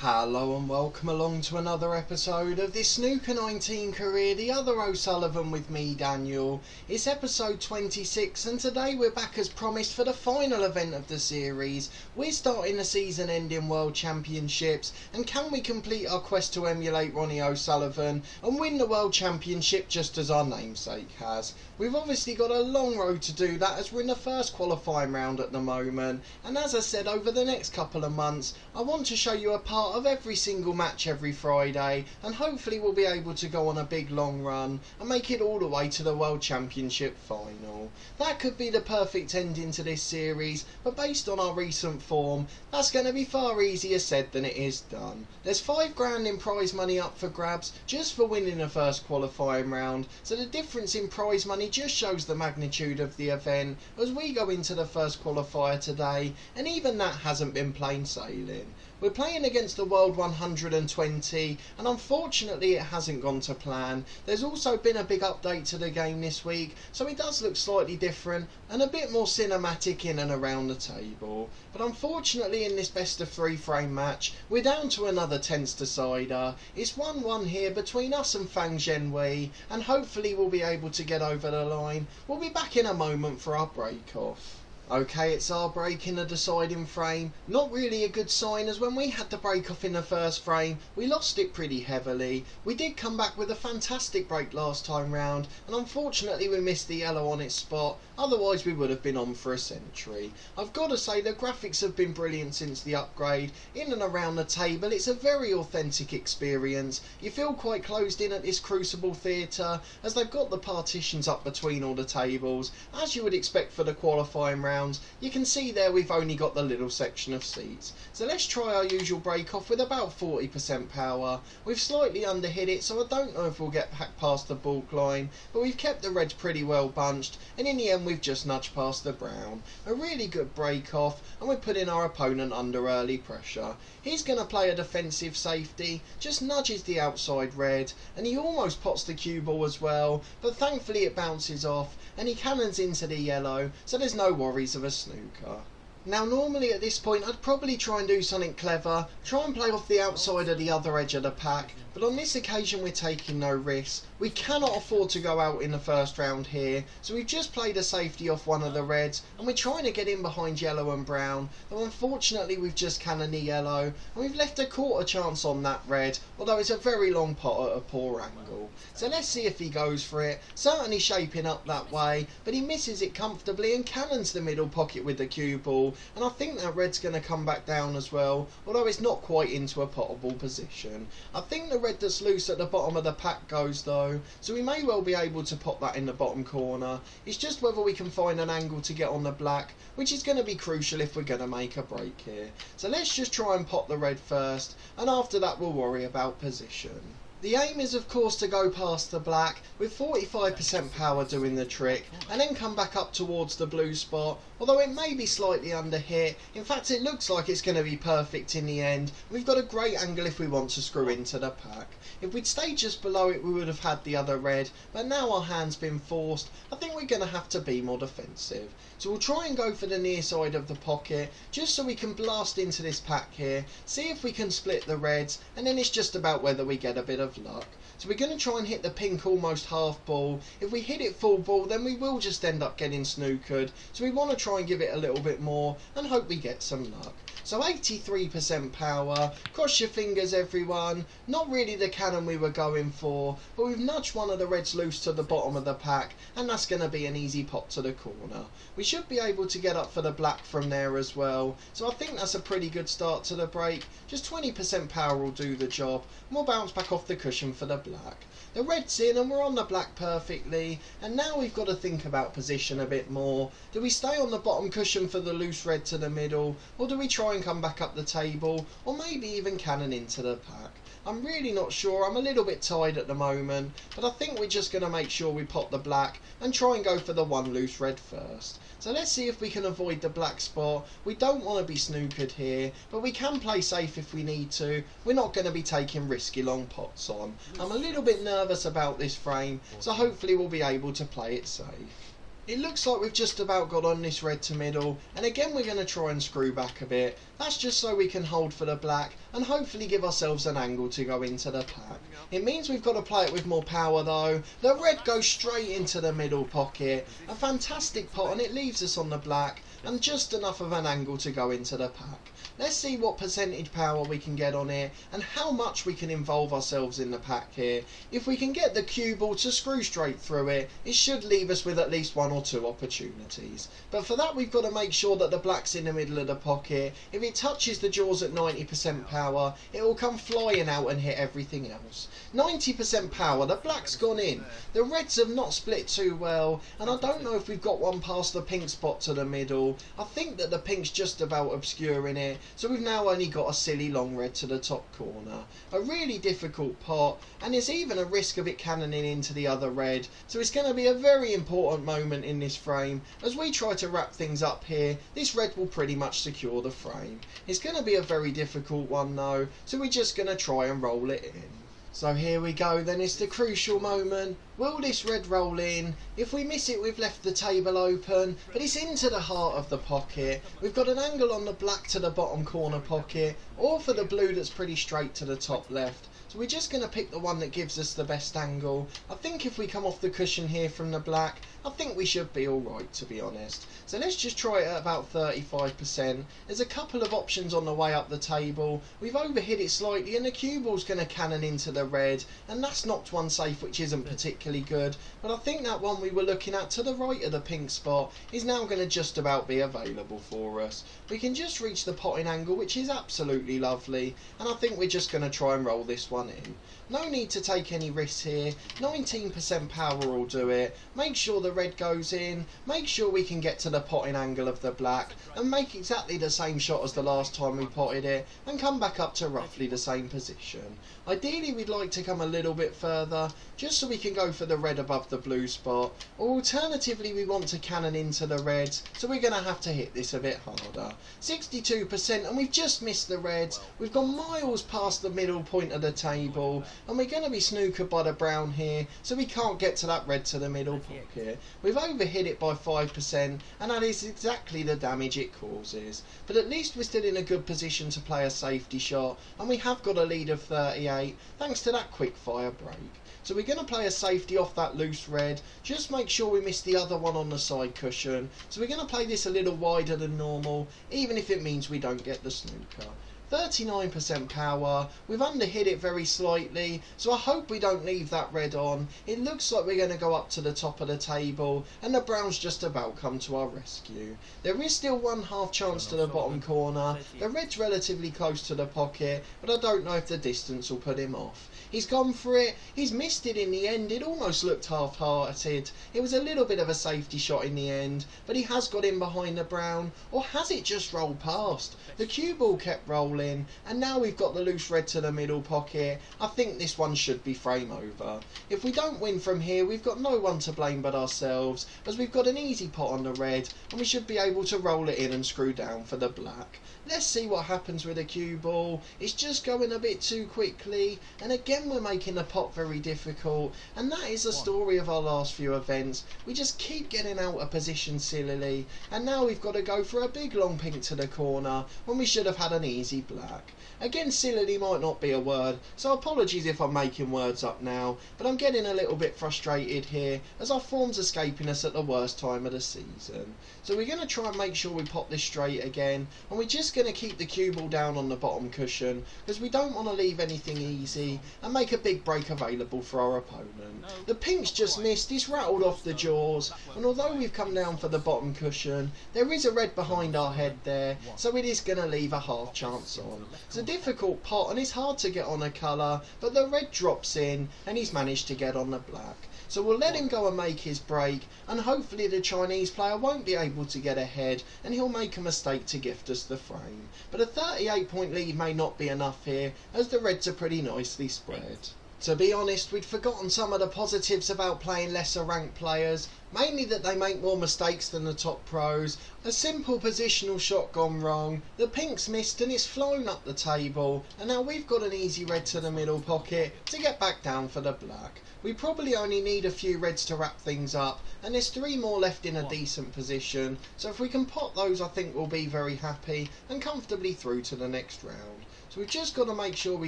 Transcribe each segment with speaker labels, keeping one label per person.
Speaker 1: Hello and welcome along to another episode of this Snooker 19 career, the other O'Sullivan with me, Daniel. It's episode 26 and today we're back as promised for the final event of the series. We're starting the season-ending World Championships, and can we complete our quest to emulate Ronnie O'Sullivan and win the World Championship just as our namesake has? We've obviously got a long road to do that as we're in the first qualifying round at the moment, and as I said, over the next couple of months I want to show you a part of every single match every Friday, and hopefully we'll be able to go on a big long run and make it all the way to the World Championship final. That could be the perfect ending to this series, but based on our recent form, that's going to be far easier said than it is done. There's £5 in prize money up for grabs just for winning the first qualifying round, so the difference in prize money just shows the magnitude of the event as we go into the first qualifier today, and even that hasn't been plain sailing. We're playing against the World 120 and unfortunately it hasn't gone to plan. There's also been a big update to the game this week, so it does look slightly different and a bit more cinematic in and around the table. But unfortunately in this best of 3 frame match, we're down to another tense decider. It's 1-1 here between us and Fan Zhengyi, and hopefully we'll be able to get over the line. We'll be back in a moment for our break off. Okay, it's our break in the deciding frame. Not really a good sign, as when we had the break off in the first frame, we lost it pretty heavily. We did come back with a fantastic break last time round, and unfortunately we missed the yellow on its spot, otherwise we would have been on for a century. I've got to say the graphics have been brilliant since the upgrade. In and around the table, it's a very authentic experience. You feel quite closed in at this Crucible Theatre, as they've got the partitions up between all the tables, as you would expect for the qualifying round. You can see there we've only got the little section of seats. So let's try our usual break off with about 40% power. We've slightly underhit it, so I don't know if we'll get past the balk line, but we've kept the reds pretty well bunched, and in the end we've just nudged past the brown. A really good break off, and we're putting our opponent under early pressure. He's going to play a defensive safety, just nudges the outside red, and he almost pots the cue ball as well, but thankfully it bounces off and he cannons into the yellow, so there's no worries of a snooker. Now normally at this point I'd probably try and do something clever, try and play off the outside of the other edge of the pack, but on this occasion we're taking no risks. We cannot afford to go out in the first round here, so we've just played a safety off one of the reds and we're trying to get in behind yellow and brown, though unfortunately we've just cannoned the yellow and we've left a quarter chance on that red, although it's a very long pot at a poor angle. So let's see if he goes for it. Certainly shaping up that way, but he misses it comfortably and cannons the middle pocket with the cue ball, and I think that red's going to come back down as well, although it's not quite into a potable position. I think the red that's loose at the bottom of the pack goes though, so we may well be able to pop that in the bottom corner. It's just whether we can find an angle to get on the black, which is going to be crucial if we're going to make a break here. So let's just try and pot the red first, and after that we'll worry about position. The aim is of course to go past the black with 45% power doing the trick, and then come back up towards the blue spot, although it may be slightly under hit. In fact it looks like it's going to be perfect in the end. We've got a great angle if we want to screw into the pack. If we'd stayed just below it we would have had the other red, but now our hand's been forced. I think we're going to have to be more defensive. So we'll try and go for the near side of the pocket, just so we can blast into this pack here, see if we can split the reds, and then it's just about whether we get a bit of luck. So we're going to try and hit the pink almost half ball. If we hit it full ball then we will just end up getting snookered, so we want to try and give it a little bit more and hope we get some luck. So 83% power, cross your fingers everyone. Not really the cannon we were going for, but we've nudged one of the reds loose to the bottom of the pack, and that's going to be an easy pop to the corner. We should be able to get up for the black from there as well, so I think that's a pretty good start to the break. Just 20% power will do the job, and we'll bounce back off the cushion for the black. The red's in and we're on the black perfectly, and now we've got to think about position a bit more. Do we stay on the bottom cushion for the loose red to the middle, or do we try and come back up the table, or maybe even cannon into the pack? I'm really not sure. I'm a little bit tired at the moment, but I think we're just going to make sure we pot the black and try and go for the one loose red first. So let's see if we can avoid the black spot. We don't want to be snookered here, but we can play safe if we need to. We're not going to be taking risky long pots on. I'm a little bit nervous about this frame, so hopefully we'll be able to play it safe. It looks like we've just about got on this red to middle, and again we're going to try and screw back a bit. That's just so we can hold for the black and hopefully give ourselves an angle to go into the pack. It means we've got to play it with more power though. The red goes straight into the middle pocket. A fantastic pot, and it leaves us on the black and just enough of an angle to go into the pack. Let's see what percentage power we can get on it and how much we can involve ourselves in the pack here. If we can get the cue ball to screw straight through it, it should leave us with at least one or two opportunities. But for that we've got to make sure that the black's in the middle of the pocket. If it touches the jaws at 90% power, it will come flying out and hit everything else. 90% power, the black's gone in. The reds have not split too well, and I don't know if we've got one past the pink spot to the middle. I think that the pink's just about obscuring it, so we've now only got a silly long red to the top corner. A really difficult pot, and there's even a risk of it cannoning into the other red, so it's going to be a very important moment in this frame. As we try to wrap things up here, this red will pretty much secure the frame. It's going to be a very difficult one though, so we're just going to try and roll it in. So here we go then, it's the crucial moment. Will this red roll in? If we miss it, we've left the table open, but it's into the heart of the pocket. We've got an angle on the black to the bottom corner pocket, or for the blue that's pretty straight to the top left. So we're just going to pick the one that gives us the best angle. I think if we come off the cushion here from the black, I think we should be alright, to be honest. So let's just try it at about 35%. There's a couple of options on the way up the table. We've overhit it slightly and the cue ball's going to cannon into the red, and that's knocked one safe, which isn't particularly good. But I think that one we were looking at to the right of the pink spot is now going to just about be available for us. We can just reach the potting angle, which is absolutely lovely, and I think we're just going to try and roll this one in. No need to take any risks here. 19% power will do it. Make sure the red goes in. Make sure we can get to the potting angle of the black and make exactly the same shot as the last time we potted it and come back up to roughly the same position. Ideally we'd like to come a little bit further just so we can go for the red above the blue spot, or alternatively we want to cannon into the reds, so we're going to have to hit this a bit harder. 62%, and we've just missed the reds. We've gone miles past the middle point of the table, and we're going to be snookered by the brown here, so we can't get to that red to the middle pocket. We've overhit it by 5%, and that is exactly the damage it causes. But at least we're still in a good position to play a safety shot, and we have got a lead of 38 thanks to that quick fire break. So we're going to play a safety off that loose red. Just make sure we miss the other one on the side cushion. So we're going to play this a little wider than normal, even if it means we don't get the snooker. 39% power. We've underhit it very slightly, so I hope we don't leave that red on. It looks like we're going to go up to the top of the table, and the brown's just about come to our rescue. There is still one half chance to the bottom corner. The red's relatively close to the pocket, but I don't know if the distance will put him off. He's gone for it. He's missed it in the end. It almost looked half-hearted. It was a little bit of a safety shot in the end, but he has got in behind the brown, or has it just rolled past? The cue ball kept rolling, and now we've got the loose red to the middle pocket. I think this one should be frame over. If we don't win from here, we've got no one to blame but ourselves, as we've got an easy pot on the red, and we should be able to roll it in and screw down for the black. Let's see what happens with the cue ball. It's just going a bit too quickly, and again we're making the pot very difficult, and that is the story of our last few events. We just keep getting out of position sillily, and now we've got to go for a big long pink to the corner when we should have had an easy black. Again, sillily might not be a word, so apologies if I'm making words up now, but I'm getting a little bit frustrated here as our form's escaping us at the worst time of the season. So we're going to try and make sure we pop this straight again, and we're just going to keep the cue ball down on the bottom cushion because we don't want to leave anything easy and make a big break available for our opponent. The pink's just missed. He's rattled off the jaws, and although we've come down for the bottom cushion, there is a red behind our head there, so it is going to leave a half chance on. It's a difficult pot and it's hard to get on a colour, but the red drops in and he's managed to get on the black. So we'll let him go and make his break, and hopefully the Chinese player won't be able to get ahead and he'll make a mistake to gift us the frame. But a 38-point lead may not be enough here, as the reds are pretty nicely spread. To be honest, we'd forgotten some of the positives about playing lesser ranked players. mainly that they make more mistakes than the top pros. A simple positional shot gone wrong, the pink's missed and it's flown up the table, and now we've got an easy red to the middle pocket to get back down for the black. We probably only need a few reds to wrap things up, and there's 3 more left in a decent position, so if we can pot those I think we'll be very happy and comfortably through to the next round. So we've just got to make sure we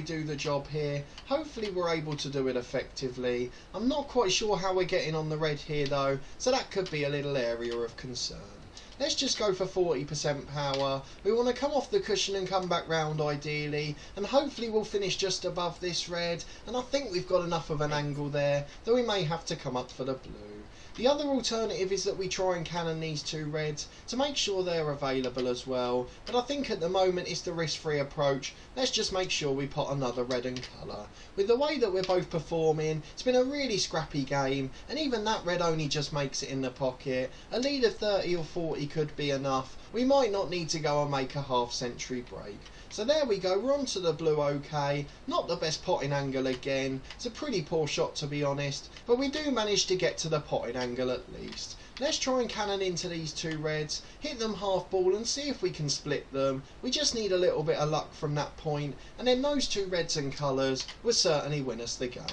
Speaker 1: do the job here. Hopefully we're able to do it effectively. I'm not quite sure how we're getting on the red here though, so that could be a little area of concern. Let's just go for 40% power. We want to come off the cushion and come back round ideally, and hopefully we'll finish just above this red, and I think we've got enough of an angle there, though we may have to come up for the blue. The other alternative is that we try and cannon these 2 reds to make sure they're available as well, but I think at the moment it's the risk-free approach. Let's just make sure we pot another red and colour. With the way that we're both performing, it's been a really scrappy game, and even that red only just makes it in the pocket. A lead of 30 or 40 could be enough. We might not need to go and make a half-century break. So there we go, we're on to the blue okay. Not the best potting angle again. It's a pretty poor shot to be honest, but we do manage to get to the potting angle at least. Let's try and cannon into these 2 reds, hit them half ball and see if we can split them. We just need a little bit of luck from that point, and then those 2 reds and colours will certainly win us the game.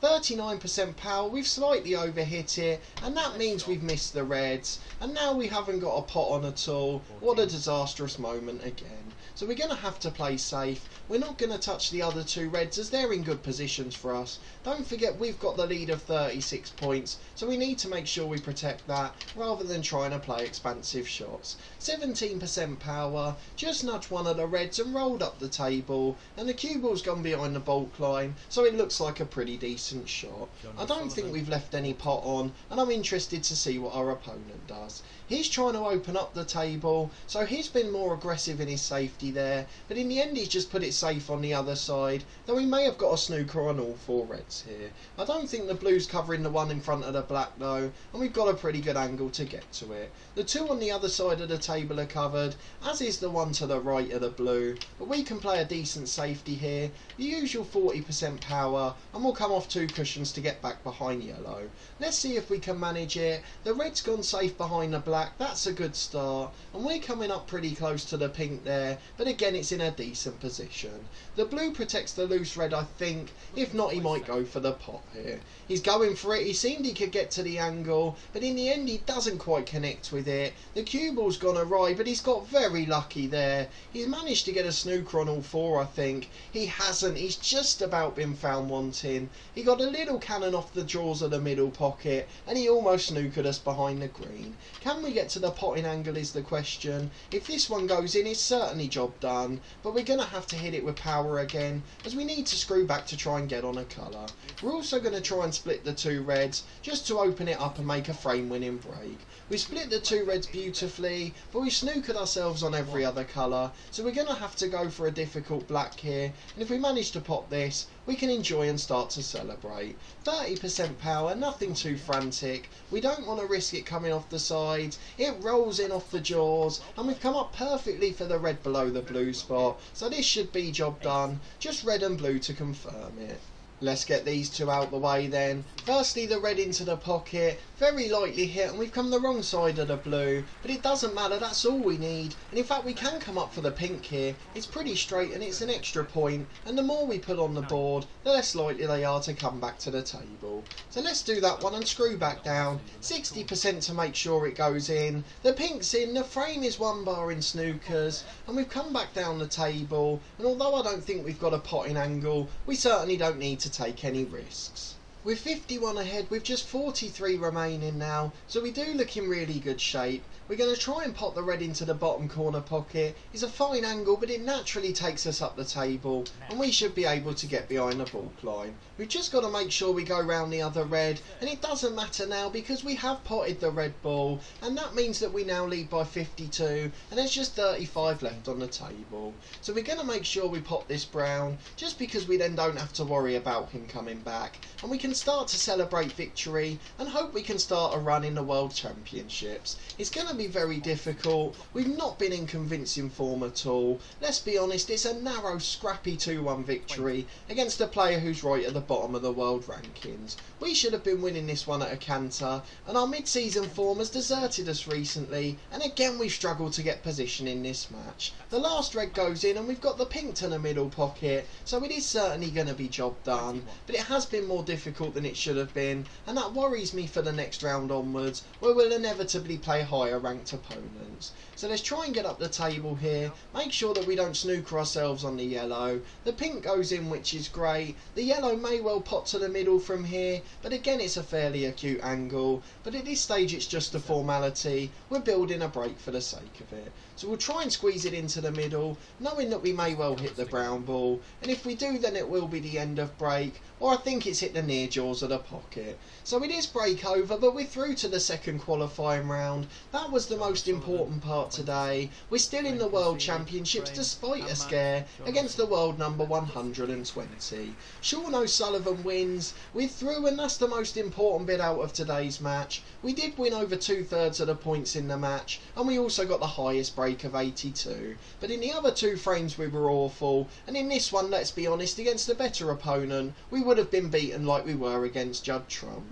Speaker 1: 39% power, we've slightly overhit it, and that means we've missed the reds, and now we haven't got a pot on at all. What a disastrous moment again. So we're going to have to play safe. We're not going to touch the other 2 reds as they're in good positions for us. Don't forget we've got the lead of 36 points, so we need to make sure we protect that rather than trying to play expansive shots. 17% power, just nudged one of the reds and rolled up the table, and the cue ball's gone behind the baulk line, so it looks like a pretty decent shot. I don't think we've left any pot on, and I'm interested to see what our opponent does. He's trying to open up the table, so he's been more aggressive in his safety there, but in the end he's just put it safe on the other side, though he may have got a snooker on all 4 reds here. I don't think the blue's covering the one in front of the black though, and we've got a pretty good angle to get to it. The 2 on the other side of the table are covered, as is the one to the right of the blue, but we can play a decent safety here, the usual 40% power, and we'll come off 2 cushions to get back behind yellow. Let's see if we can manage it. The red's gone safe behind the black, that's a good start, and we're coming up pretty close to the pink there, but again it's in a decent position. The blue protects the loose red I think, if not he might go for the pot here. He's going for it, he seemed he could get to the angle, but in the end he doesn't quite connect with it. The cue ball's gone awry, but he's got very lucky there. He's managed to get a snooker on all 4 I think. He hasn't, he's just about been found wanting. He got a little cannon off the jaws of the middle pocket, and he almost snookered us behind the green. Can we get to the potting angle is the question. If this one goes in it's certainly job done, but we're going to have to hit it with power again, as we need to screw back to try and get on a colour. We're also going to try and split the 2 reds, just to open it up and make a frame winning break. We split the 2 reds beautifully, but we snookered ourselves on every other colour, so we're going to have to go for a difficult black here, and if we manage to pot this, we can enjoy and start to celebrate. 30% power, nothing too frantic. We don't want to risk it coming off the sides. It rolls in off the jaws, and we've come up perfectly for the red below the blue spot, so this should be job done. Just red and blue to confirm it. Let's get these 2 out the way then. Firstly the red into the pocket, very lightly hit, and we've come the wrong side of the blue, but it doesn't matter, that's all we need, and in fact we can come up for the pink here. It's pretty straight and it's an extra point, and the more we put on the board the less likely they are to come back to the table. So let's do that one and screw back down. 60% to make sure it goes in. The pink's in, the frame is 1 bar in snookers, and we've come back down the table, and although I don't think we've got a potting angle, we certainly don't need to take any risks. With 51 ahead, with just 43 remaining now, so we do look in really good shape. We're going to try and pop the red into the bottom corner pocket. It's a fine angle, but it naturally takes us up the table, and we should be able to get behind the baulk line. We've just got to make sure we go round the other red, and it doesn't matter now because we have potted the red ball, and that means that we now lead by 52, and there's just 35 left on the table. So we're going to make sure we pot this brown, just because we then don't have to worry about him coming back, and we can start to celebrate victory and hope we can start a run in the World Championships. It's going to be very difficult. We've not been in convincing form at all. Let's be honest, it's a narrow, scrappy 2-1 victory against a player who's right at the bottom of the world rankings. We should have been winning this one at a canter, and our mid-season form has deserted us recently, and again we've struggled to get position in this match. The last red goes in and we've got the pink to the middle pocket, so it is certainly going to be job done, but it has been more difficult than it should have been, and that worries me for the next round onwards, where we'll inevitably play higher ranked opponents. So let's try and get up the table here, make sure that we don't snooker ourselves on the yellow. The pink goes in, which is great. The yellow may well pot to the middle from here, but again it's a fairly acute angle, but at this stage it's just a formality. We're building a break for the sake of it. So we'll try and squeeze it into the middle, knowing that we may well hit the brown ball, and if we do then it will be the end of break, or I think it's hit the near jaws of the pocket. So it is break over, but we're through to the second qualifying round. That was the most important part today. We're still in the World Championships despite a scare against the world number 120. Ronnie O'Sullivan wins. We're through, and that's the most important bit out of today's match. We did win over 2/3 of the points in the match, and we also got the highest break of 82. But in the other two frames we were awful, and in this one, let's be honest, against a better opponent, we would have been beaten like we were against Judd Trump.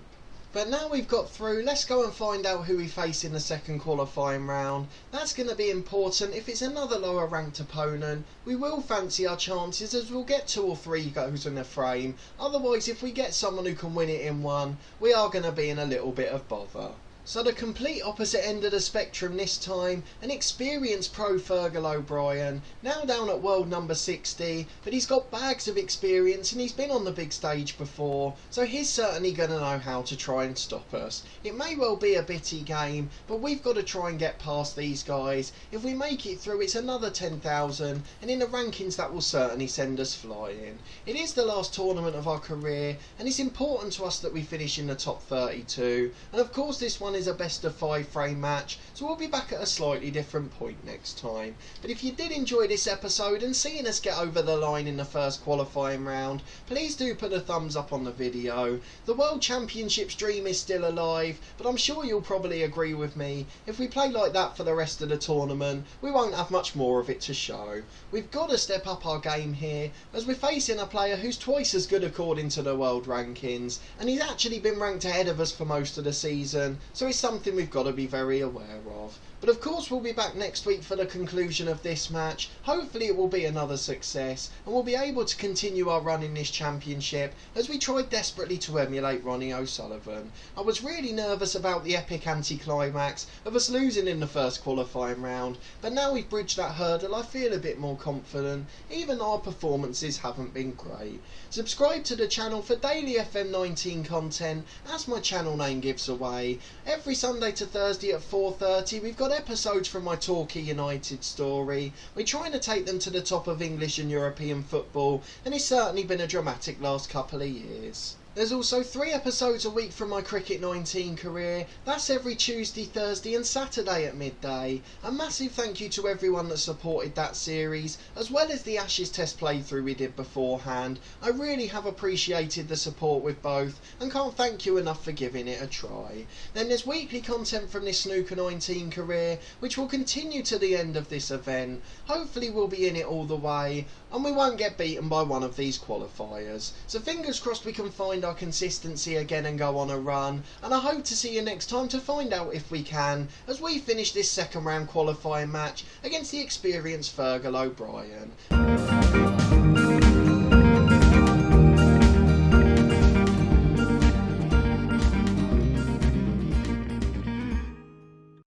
Speaker 1: But now we've got through, let's go and find out who we face in the second qualifying round. That's going to be important. If it's another lower ranked opponent, we will fancy our chances, as we'll get 2 or 3 goes in a frame. Otherwise, if we get someone who can win it in one, we are going to be in a little bit of bother. So the complete opposite end of the spectrum this time, an experienced pro Fergal O'Brien, now down at world number 60, but he's got bags of experience and he's been on the big stage before, so he's certainly going to know how to try and stop us. It may well be a bitty game, but we've got to try and get past these guys. If we make it through, it's another 10,000, and in the rankings that will certainly send us flying. It is the last tournament of our career, and it's important to us that we finish in the top 32, and of course this one is a best of 5 frame match, so we'll be back at a slightly different point next time. But if you did enjoy this episode and seeing us get over the line in the first qualifying round, please do put a thumbs up on the video. The World Championships dream is still alive, but I'm sure you'll probably agree with me, if we play like that for the rest of the tournament, we won't have much more of it to show. We've got to step up our game here, as we're facing a player who's twice as good according to the world rankings, and he's actually been ranked ahead of us for most of the season, so it's something we've got to be very aware of. But of course we'll be back next week for the conclusion of this match. Hopefully it will be another success, and we'll be able to continue our run in this championship as we try desperately to emulate Ronnie O'Sullivan. I was really nervous about the epic anticlimax of us losing in the first qualifying round, but now we've bridged that hurdle I feel a bit more confident, even though our performances haven't been great. Subscribe to the channel for daily FM19 content, as my channel name gives away. Every Sunday to Thursday at 4:30 we've got episodes from my Torquay United story. We're trying to take them to the top of English and European football, and it's certainly been a dramatic last couple of years. There's also 3 episodes a week from my Cricket 19 career. That's every Tuesday, Thursday and Saturday at midday. A massive thank you to everyone that supported that series, as well as the Ashes Test playthrough we did beforehand. I really have appreciated the support with both, and can't thank you enough for giving it a try. Then there's weekly content from this Snooker 19 career, which will continue to the end of this event. Hopefully we'll be in it all the way, and we won't get beaten by one of these qualifiers. So fingers crossed we can find our consistency again and go on a run, and I hope to see you next time to find out if we can, as we finish this second round qualifying match against the experienced Fergal O'Brien.